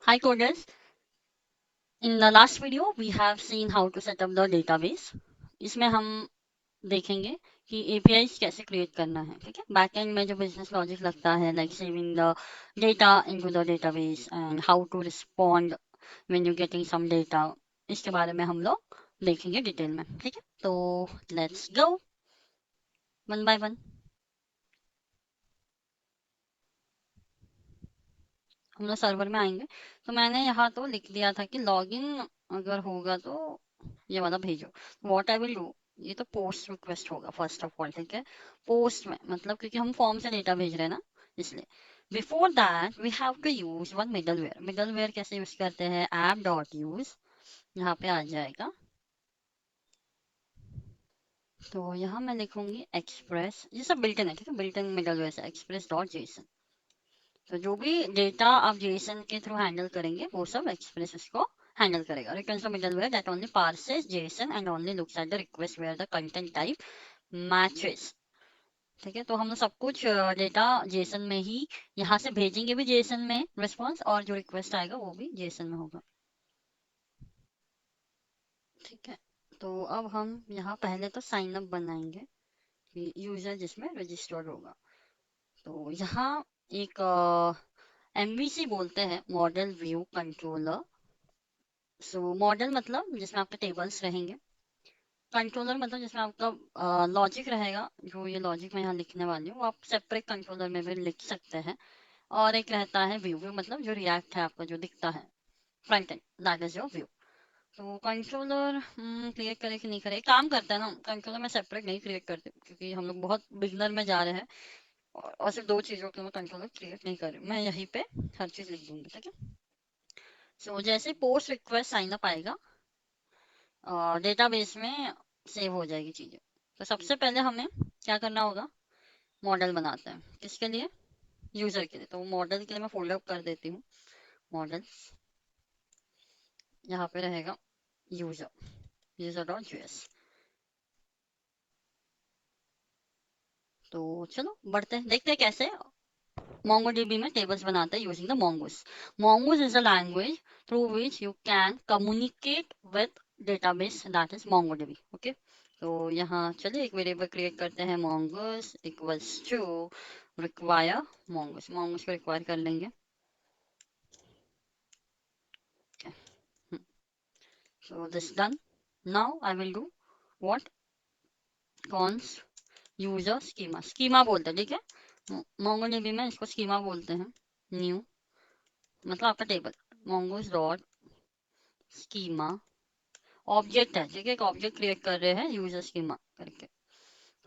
Hi coders, in the last video we have seen how to set up the database. इसमें हम देखेंगे कि APIs कैसे create करना है, ठीक है। बैकएंड में जो बिजनेस लॉजिक लगता है, like saving the data into the database and how to respond when you getting some data, इसके बारे में हम लोग देखेंगे डिटेल में, ठीक है। तो let's go one by one. हम लोग सर्वर में आएंगे, तो मैंने यहाँ तो लिख दिया था कि लॉगिन अगर होगा तो ये वाला भेजो। व्हाट आई विल डू, ये तो पोस्ट रिक्वेस्ट होगा फर्स्ट ऑफ ऑल, ठीक है। पोस्ट में मतलब क्योंकि हम फॉर्म से डेटा भेज रहे हैं ना, इसलिए before that we have to use one middleware. Middleware कैसे यूज करते हैं, ऐप डॉट यूज, यहाँ पे आ जाएगा। तो यहाँ मैं लिखूंगी एक्सप्रेस, ये सब बिल्टन है, ठीक है। बिल्टन मिडलवेयर से एक्सप्रेस डॉट जेसन। तो जो भी डेटा आप जेसन के थ्रू हैंडल करेंगे वो सब एक्सप्रेस इसको हैंडल करेगा। Returns a middleware that only parses JSON and only looks at the request where the content type matches, ठीक है। तो हम लोग सब कुछ डेटा जेसन में ही यहाँ से भेजेंगे, भी जेसन में रिस्पॉन्स, और जो रिक्वेस्ट आएगा वो भी जेसन में होगा, ठीक है। तो अब हम यहाँ पहले तो साइन अप बनाएंगे कि यूजर जिसमें रजिस्टर्ड होगा। तो यहाँ एक MVC बोलते हैं, मॉडल व्यू कंट्रोलर। सो मॉडल मतलब जिसमें आपके टेबल्स रहेंगे, कंट्रोलर मतलब जिसमें आपका लॉजिक रहेगा। जो ये लॉजिक मैं यहाँ लिखने वाली हूँ वो आप सेपरेट कंट्रोलर में भी लिख सकते हैं। और एक रहता है व्यू, व्यू मतलब जो रिएक्ट है आपका, जो दिखता है front end, that is your view. तो कंट्रोलर क्रिएट करे कि नहीं करे, काम करता है ना। कंट्रोलर मैं सेपरेट नहीं क्रिएट करती क्योंकि हम लोग बहुत बिगनर में जा रहे हैं, और सिर्फ दो चीज़ों के मैं कंट्रोलर क्रिएट नहीं कर रही, मैं यहीं पे हर चीज़ लिख दूंगी, ठीक है। सो जैसे पोस्ट रिक्वेस्ट साइन अप आएगा, डेटाबेस में सेव हो जाएगी चीज़ें। तो सबसे पहले हमें क्या करना होगा, मॉडल बनाते हैं। किसके लिए, यूज़र के लिए। तो मॉडल के लिए मैं फोल्डर अप कर देती हूँ, मॉडल, यहाँ पे रहेगा यूज़र, यूज़र डॉट जेएस। तो चलो बढ़ते हैं, देखते हैं कैसे MongoDB में टेबल्स बनाते हैं using the Mongoose. Mongoose is a language through which you can communicate with database that is MongoDB. Okay? तो यहाँ चलिए एक वेरिएबल क्रिएट करते हैं, mongoose equals to require mongoose, mongoose को रिक्वायर कर लेंगे। Okay. So this done. Now I will do what, cons user schema, schema बोलते हैं, ठीक है। MongoDB में इसको schema बोलते हैं। न्यू मतलब आपका table, mongoose dot schema, object है, ठीक है। एक ऑब्जेक्ट क्रिएट कर रहे हैं यूजर स्कीमा करके,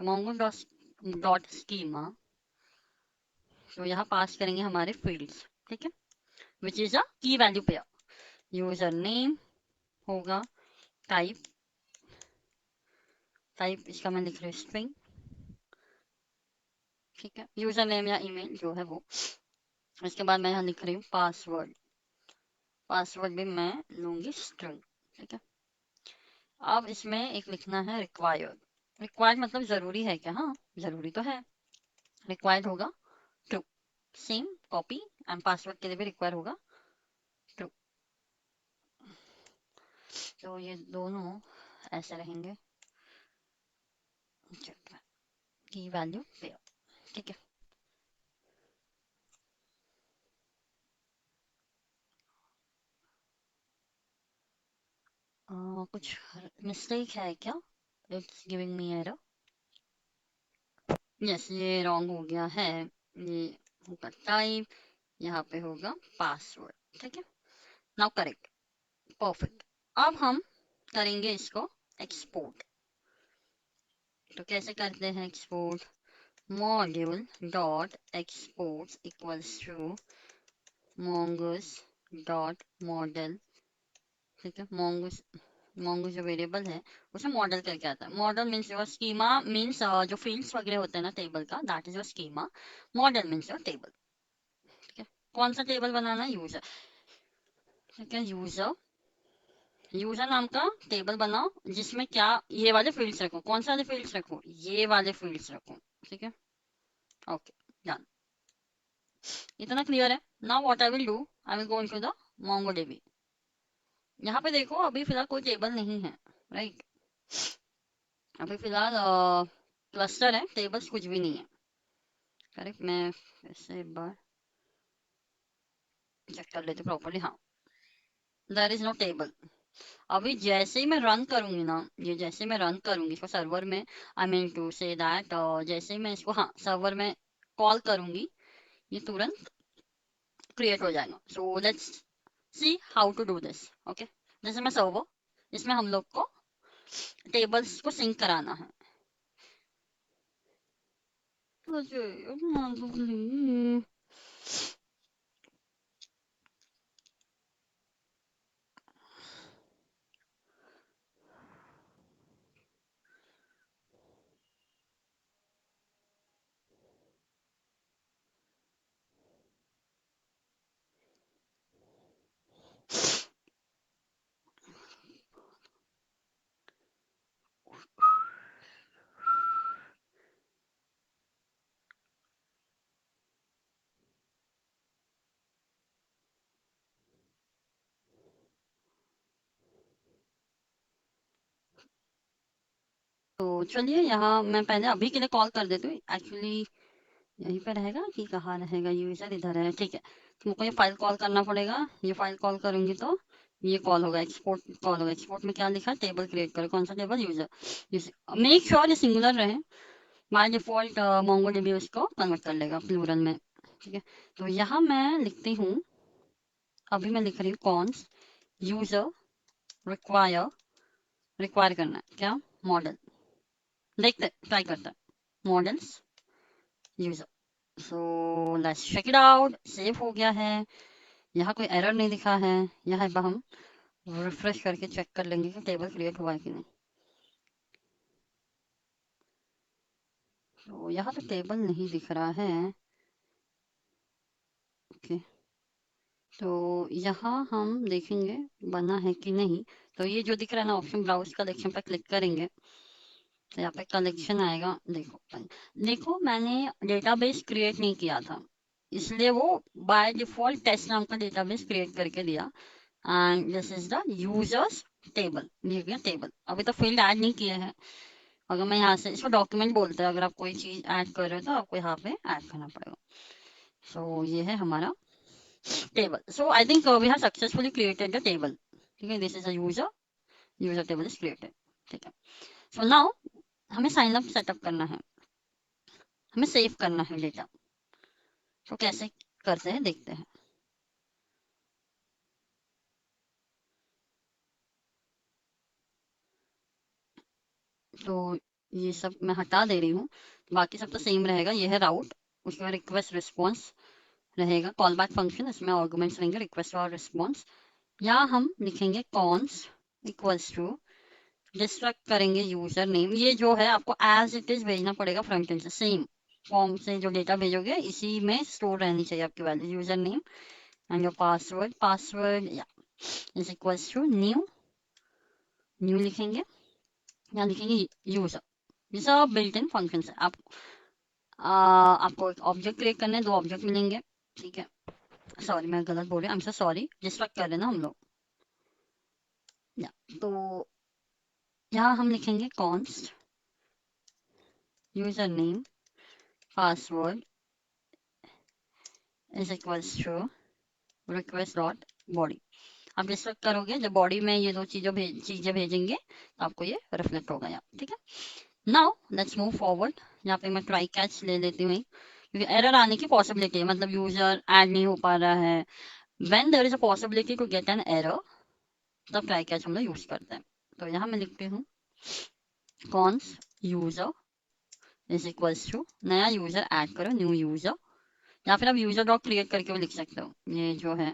mongoose डॉट स्कीमा। तो यहाँ पास करेंगे हमारे फील्ड्स, ठीक है, विच इज अ की वैल्यू पेयर। यूजर नेम होगा, टाइप, टाइप इसका मैं लिख रही हूँ स्ट्रिंग, ठीक है। यूजर नेम या ईमेल जो है वो। इसके बाद मैं यहाँ लिख रही हूँ पासवर्ड, पासवर्ड भी मैं लूंगी स्ट्रिंग, ठीक है। अब इसमें एक लिखना है रिक्वायर्ड, रिक्वायर्ड मतलब जरूरी है क्या, हाँ जरूरी तो है। रिक्वायर्ड होगा true, same copy and password के लिए भी रिक्वायर होगा ट्रू। तो ये दोनों ऐसे रहेंगे, की वैल्यू पेयर, ठीक है। कुछ मिस्टेक है क्या, it's giving me error. Yes, ये रॉन्ग हो गया है, ये होगा टाइप, यहाँ पे होगा पासवर्ड, ठीक है। Now correct, perfect. अब हम करेंगे इसको एक्सपोर्ट। तो कैसे करते हैं export, module dot export equals to mongoose dot model, ठीक है। mongoose जो वेरिएबल है उसमें मॉडल करके आता है। Model means your schema, means जो फील्ड्स वगैरह होते हैं ना टेबल का, that is your schema. Model means your table, ठीक है। कौन सा टेबल बनाना है, यूजर, ठीक है। यूजर, यूजर नाम का टेबल बनाओ जिसमें क्या, ये वाले फील्ड्स रखो। कौन से वाले फील्ड्स रखो, ये वाले फील्ड्स रखो, ठीक है। ओके, डन, इतना क्लियर है। Now what I will do, I will go into the MongoDB। यहाँ पे देखो अभी फिलहाल कोई टेबल नहीं है, राइट। अभी फिलहाल क्लस्टर है, टेबल्स कुछ भी नहीं है, करेक्ट। मैं फिर से एक बार चेक कर लेती प्रॉपर्ली। हाँ, देयर इज नो टेबल। अभी जैसे ही मैं रन करूंगी ना, ये जैसे मैं रन करूंगी इसको सर्वर में, I mean to say that, जैसे ही मैं इसको हाँ सर्वर में कॉल करूंगी, ये तुरंत क्रिएट हो जाएगा। So let's see how to do this. Okay, जैसे मैं सर्वर, इसमें हम लोग को टेबल्स को सिंक कराना है। तो चलिए यहाँ मैं पहले अभी के लिए कॉल कर देती हूँ। एक्चुअली यहीं पे रहेगा कि कहाँ रहेगा, यूजर इधर है, ठीक है। तो मुझको ये फाइल कॉल करना पड़ेगा, ये फाइल कॉल करूंगी तो ये कॉल होगा, एक्सपोर्ट कॉल होगा। एक्सपोर्ट में क्या लिखा है, टेबल क्रिएट करो। कौन सा टेबल, यूजर। मेक श्योर ये सिंगुलर रहे, बाय डिफॉल्ट MongoDB उसको कन्वर्ट कर लेगा प्लूरल में, ठीक है। तो यहाँ मैं लिखती हूँ, अभी मैं लिख रही हूँ कॉन्स यूजर रिक्वायर, रिक्वायर करना है क्या, मॉडल। देखते ट्राई करते हैं, models user. So let's check it out. Save हो गया है, यहाँ कोई एरर नहीं दिखा है। यहाँ एक बार हम रिफ्रेश करके चेक कर लेंगे कि टेबल क्रिएट हुआ है कि नहीं। तो यहाँ तो टेबल नहीं दिख रहा है, ओके। तो यहाँ हम देखेंगे बना है कि नहीं। तो ये जो दिख रहा है ना ऑप्शन, ब्राउज कलेक्शन पर क्लिक करेंगे तो यहाँ पे कलेक्शन आएगा। देखो देखो मैंने डेटाबेस क्रिएट नहीं किया था, इसलिए वो बाय डिफॉल्ट टेस्ट नाम का डेटाबेस क्रिएट करके दिया। And this is the users table, ये गया टेबल। अभी तो फील्ड ऐड नहीं किए हैं। अगर मैं यहाँ से, इसको डॉक्यूमेंट बोलते हैं, अगर आप कोई चीज ऐड कर रहे हो तो आपको यहाँ पे ऐड करना पड़ेगा। सो ये है हमारा table. So I think we have successfully created the table, ठीक है। This is a user, user table is created, ठीक है। सो नाउ हमें साइन अप सेटअप करना है, हमें सेव करना है डेटा। तो कैसे करते हैं देखते हैं। तो ये सब मैं हटा दे रही हूँ, बाकी सब तो सेम रहेगा। ये है राउट, उसके बाद रिक्वेस्ट रिस्पॉन्स रहेगा, कॉल बैक फंक्शन, इसमें आर्गुमेंट्स रहेंगे रिक्वेस्ट और रिस्पॉन्स। या हम लिखेंगे कॉन्स इक्वल्स टू, डिस्ट्रक्ट करेंगे यूजर नेम। ये जो है आपको एज इट इज भेजना पड़ेगा फ्रंट एंड से, सेम फॉर्म से जो डेटा भेजोगे इसी में स्टोर रहनी चाहिए आपकी value, user name and your password. Password या is equals to new, new लिखेंगे या लिखेंगे यूजर। ये सब बिल्ट इन फंक्शन है। आपको एक ऑब्जेक्ट क्रिएट करने हैं, 2 ऑब्जेक्ट मिलेंगे, ठीक है। सॉरी मैं गलत बोल रही हूँ, I am so sorry, destruct कर लेना हम लोग। या तो यहाँ हम लिखेंगे const user name password is equals to request dot body. आप डिस्ट्रक्ट करोगे, जब बॉडी में ये 2 चीजें भेजेंगे तो आपको ये रिफ्लेक्ट होगा यहाँ, ठीक है। Now let's move forward. यहाँ पे मैं ट्राई कैच ले लेती हूँ, क्योंकि एरर आने की पॉसिबिलिटी है, मतलब यूजर ऐड नहीं हो पा रहा है। When there is a possibility to get an error, तब ट्राई कैच हम लोग यूज करते हैं। तो यहाँ मैं लिखती हूँ const user is equals to, नया यूजर ऐड करो, न्यू यूजर। या फिर आप यूजर डॉट क्रिएट करके भी लिख सकते हो। ये जो है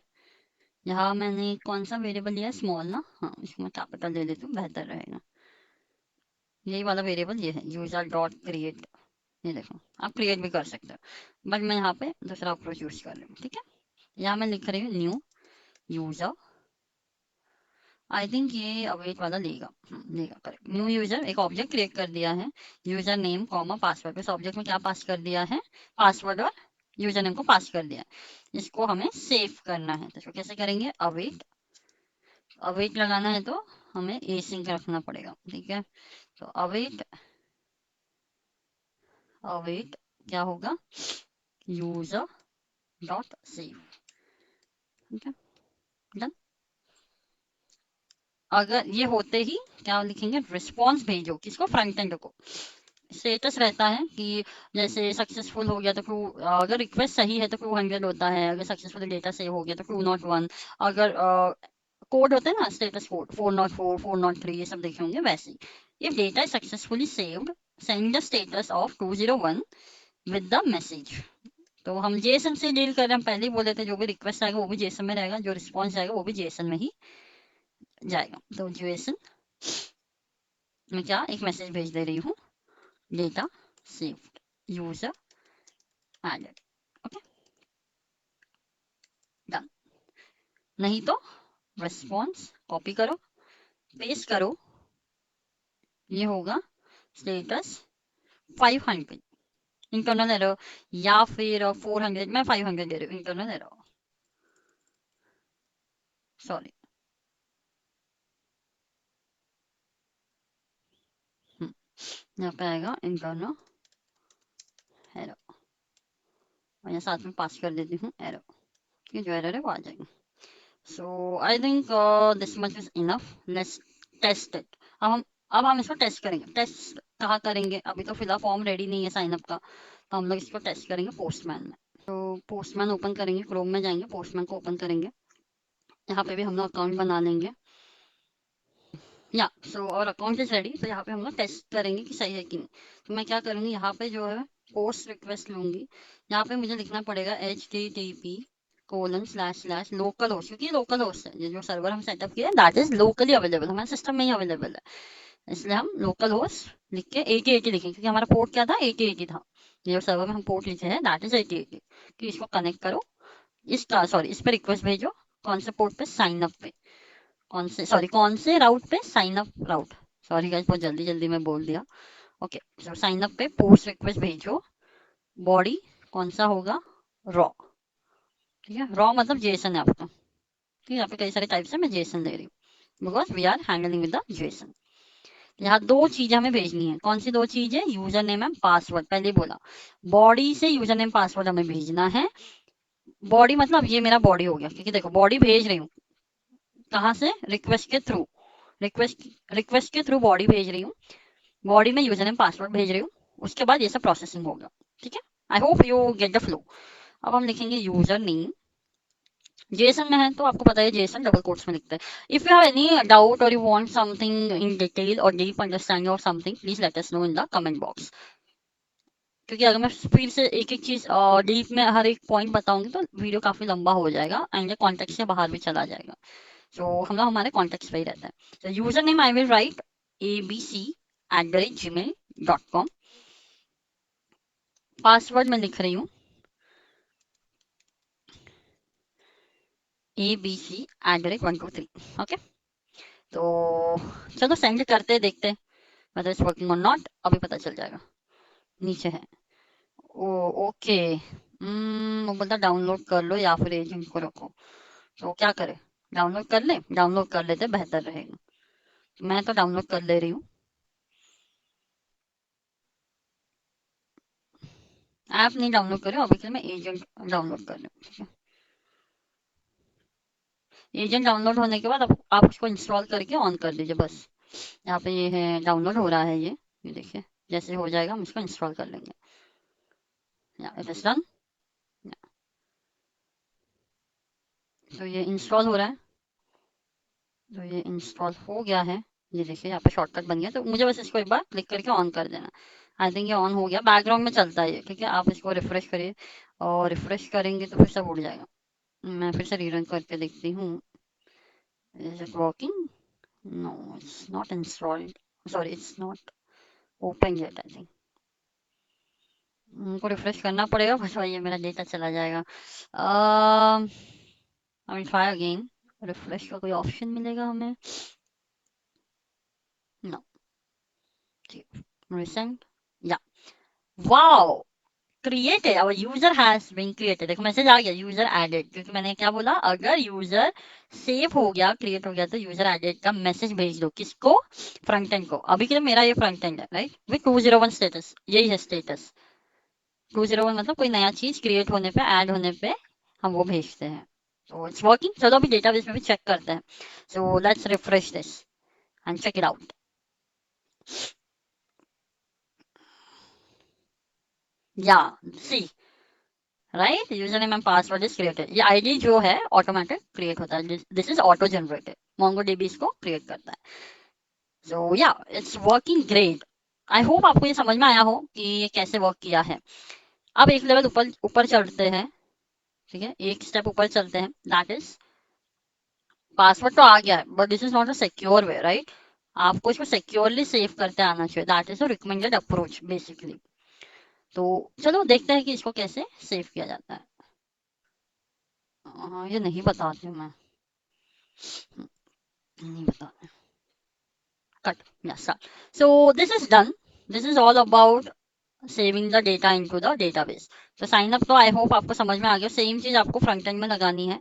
यहाँ मैंने कौन सा वेरिएबल लिया, स्मॉल ना, हाँ इसको मैं कैपिटल ले लेती हूँ, बेहतर रहेगा। यही वाला वेरिएबल ये है, यूजर डॉट क्रिएट। ये देखो आप क्रिएट भी कर सकते हो, बट मैं यहाँ पे दूसरा अप्रोच यूज कर रही हूँ, ठीक है। यहाँ मैं लिख रही हूँ न्यू यूजर। आई थिंक ये अवेट वाला लेगा, लेगा, करेक्ट। न्यू यूजर, एक ऑब्जेक्ट क्रिएट कर दिया है, यूजर नेम कॉमा पासवर्ड। उस ऑब्जेक्ट में क्या पास कर दिया है, पासवर्ड और यूजर नेम को पास कर दिया, इसको हमें सेव करना है। तो इसको कैसे करेंगे, अवेट, अवेट लगाना है तो हमें एसिंक रखना पड़ेगा, ठीक है। तो अवेट, अवेट क्या होगा, यूजर डॉट सेव, ठीक है, डन। अगर ये होते ही क्या लिखेंगे, रिस्पॉन्स भेजो, किसको, फ्रंट एंड को। स्टेटस रहता है कि जैसे सक्सेसफुल हो गया तो ट्रू, अगर रिक्वेस्ट सही है तो ट्रू 100 होता है, अगर सक्सेसफुल डेटा सेव हो गया तो ट्रू नॉट 1, अगर कोड होते हैं ना स्टेटस कोड 404 403 ये सब देखे होंगे, वैसे if data is successfully saved send the status of 201 with the message. तो हम जेसन से डील कर रहे हैं, पहले ही बोले थे जो भी रिक्वेस्ट आएगा वो भी जेसन में रहेगा, जो रिस्पॉन्स आएगा वो भी जेसन में ही जाएगा। तो जेसन में क्या एक मैसेज भेज दे रही हूँ, data saved, user added, okay, done. नहीं तो रिस्पॉन्स कॉपी करो, पेस्ट करो, ये होगा स्टेटस 500 इंटरनल एरर, या फिर 400, मैं 500 दे रही हूँ इंटरनल एरर, सॉरी। यहाँ पे आएगा इंटरनल एरर, और यहाँ साथ में पास कर देती हूँ एरर, कि जो एरर है वो आ जाएगी। So I think this much is enough, let's test it. अब हम इसको टेस्ट करेंगे। टेस्ट कहाँ करेंगे, अभी तो फिलहाल फॉर्म रेडी नहीं है साइन अप का, तो हम लोग इसको टेस्ट करेंगे पोस्टमैन में। तो पोस्टमैन ओपन करेंगे, क्रोम में जाएंगे, पोस्टमैन को ओपन करेंगे, यहाँ पे भी हम लोग अकाउंट बना लेंगे, या सो और अकाउंट इज रेडी। तो यहाँ पे हम लोग टेस्ट करेंगे कि सही है कि नहीं। तो मैं क्या करूँगी, यहाँ पे जो है पोस्ट रिक्वेस्ट लूंगी, यहाँ पे मुझे लिखना पड़ेगा http:// लोकल होस्ट, क्योंकि लोकल होस्ट है, ये जो सर्वर हम सेटअप किया है दैट इज लोकली अवेलेबल, हमारे सिस्टम में ही अवेलेबल है, इसलिए हम लोकल होस्ट लिख के 8080 लिखेंगे, क्योंकि हमारा पोर्ट क्या था, 8080 था। ये जो सर्वर में हम पोर्ट लिखे हैं दैट इज 8080, कि इसको कनेक्ट करो, इसका सॉरी इस पे रिक्वेस्ट भेजो, कौन से पोर्ट पे, साइन अप पे, कौन से राउट पे, साइन अप राउट, सॉरी गाइस बहुत जल्दी जल्दी में बोल दिया। ओके, सो साइन अप पे पोस्ट रिक्वेस्ट भेजो, बॉडी कौन सा होगा, रॉ, ठीक है, रॉ मतलब जेसन है आपका, ठीक है, यहाँ पे कई सारे टाइप्स है, मैं जेसन दे रही हूँ because we are handling with the JSON. यहाँ दो चीजें हमें भेजनी है, कौन सी दो चीजें, यूजर नेम एंड पासवर्ड, पहले बोला बॉडी से यूजर नेम पासवर्ड हमें भेजना है। बॉडी मतलब ये मेरा बॉडी हो गया, क्योंकि देखो बॉडी भेज रही हूँ कहाँ से, रिक्वेस्ट के थ्रू, रिक्वेस्ट के थ्रू बॉडी भेज रही हूँ, बॉडी में यूजर नेम पासवर्ड भेज रही हूँ, उसके बाद ये सब प्रोसेसिंग होगा, ठीक है। I hope you get the flow. अब हम लिखेंगे यूजर नेम, जेसन में है तो आपको पता है जेसन डबल कोट्स में लिखते हैं। If you have any doubt और you want something in detail और deep understanding of something, please let us know in the comment box, क्योंकि अगर मैं फिर से एक एक चीज डीप में हर एक पॉइंट बताऊंगी तो वीडियो काफी लंबा हो जाएगा एंड कॉन्टेक्स्ट से बाहर भी चला जाएगा। सो हम लोग हमारे कॉन्टेक्स्ट पे ही रहता है। तो user name I will write abc@gmail.com, password मैं लिख रही हूँ abc@123, ओके। तो चलो सेंड करते देखते whether it's working or not, अभी पता चल जाएगा, नीचे है। ओ ओके, वो बोलता डाउनलोड कर लो या फिर एजेंट को रखो, तो क्या करें, डाउनलोड कर ले, डाउनलोड कर लेते बेहतर रहेगा, मैं तो डाउनलोड कर ले रही हूँ। ऐप नहीं डाउनलोड कर रही हूँ अभी के लिए, मैं एजेंट डाउनलोड कर रही हूँ, ठीक है। एजेंट डाउनलोड होने के बाद आप उसको इंस्टॉल करके ऑन कर दीजिए बस। यहाँ पे ये है डाउनलोड हो रहा है, ये देखिए, जैसे हो जाएगा हम इसको इंस्टॉल कर लेंगे, या इट इज डन। तो ये इंस्टॉल हो रहा है, तो ये इंस्टॉल हो गया है, ये देखिए यहाँ पे शॉर्टकट बन गया, तो मुझे बस इसको एक बार क्लिक करके ऑन कर देना। आई थिंक ये ऑन हो गया, बैकग्राउंड में चलता है ये, ठीक है। आप इसको रिफ्रेश करिए, और रिफ्रेश करेंगे तो फिर सब उड़ जाएगा। मैं फिर से रीरन करके देखती हूँ, is it working, no it's not installed, sorry it's not open yet, I think उनको रिफ्रेश करना पड़ेगा, बस वही मेरा डेटा चला जाएगा। I will try again, refresh का कोई ऑप्शन मिलेगा हमें, नो, रिसेंट, या wow, created, our user has been created. देखो मैसेज आ गया यूजर एडेड, क्योंकि मैंने क्या बोला, अगर यूजर सेव हो गया, क्रिएट हो गया, तो यूजर एडेड का मैसेज भेज दो। किसको? फ्रंट एंड को। अभी के लिए मेरा ये फ्रंट एंड है, राइट, विद 201 स्टेटस, यही है स्टेटस। 201 मतलब कोई नया चीज क्रिएट होने पे, ऐड होने पे हम वो भेजते हैं। तो इट्स वर्किंग। चलो अभी डेटाबेस में भी चेक करते हैं। So let's refresh this and check it out. Yeah see, right, user name and password is created. ये आईडी जो है ऑटोमेटिक क्रिएट होता है, this is auto generated, MongoDB इसको क्रिएट करता है। So yeah it's working great. I hope आपको ये समझ में आया हो कि ये कैसे वर्क किया है। अब एक लेवल ऊपर ऊपर चढ़ते हैं, ठीक है, एक स्टेप ऊपर चलते हैं। दैट इज, पासवर्ड तो आ गया है, but this is not a secure way, right. आपको इसको सिक्योरली सेव करते आना चाहिए। That is a recommended approach basically. तो चलो देखते हैं कि इसको कैसे सेव किया जाता है। ये नहीं बताती हूँ मैं, नहीं बता। Cut. Yeah, start. So this is done. This is all about saving the data into the database. तो साइन अप तो आई होप आपको समझ में आ गया। सेम चीज आपको फ्रंट एंड में लगानी है।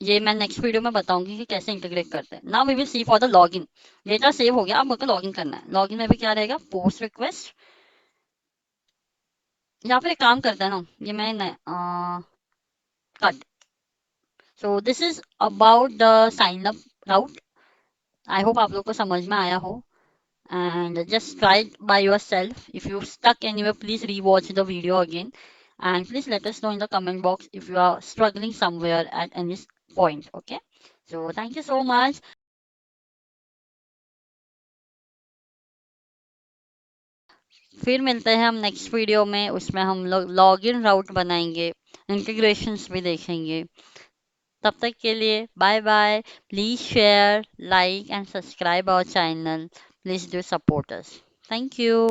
ये मैं नेक्स्ट वीडियो में बताऊंगी कि कैसे इंटीग्रेट करते हैं। Now we will see for the login. Data save हो गया, अब मुझको लॉगिन करना है। लॉगिन में भी क्या रहेगा, पोस्ट रिक्वेस्ट, या फिर एक काम करते हैं ना, ये मैं cut. So this is about the sign up route. I hope आप लोग को समझ में आया हो, and just try it by yourself. If you stuck anywhere, please rewatch the video again, and please let us know in the comment box if you are struggling somewhere at any point. Okay, so thank you so much. फिर मिलते हैं हम next video में, उसमें हम लोग login राउट बनाएंगे, integrations भी देखेंगे। तब तक के लिए bye bye. Please share, like and subscribe our channel. Please do support us. Thank you.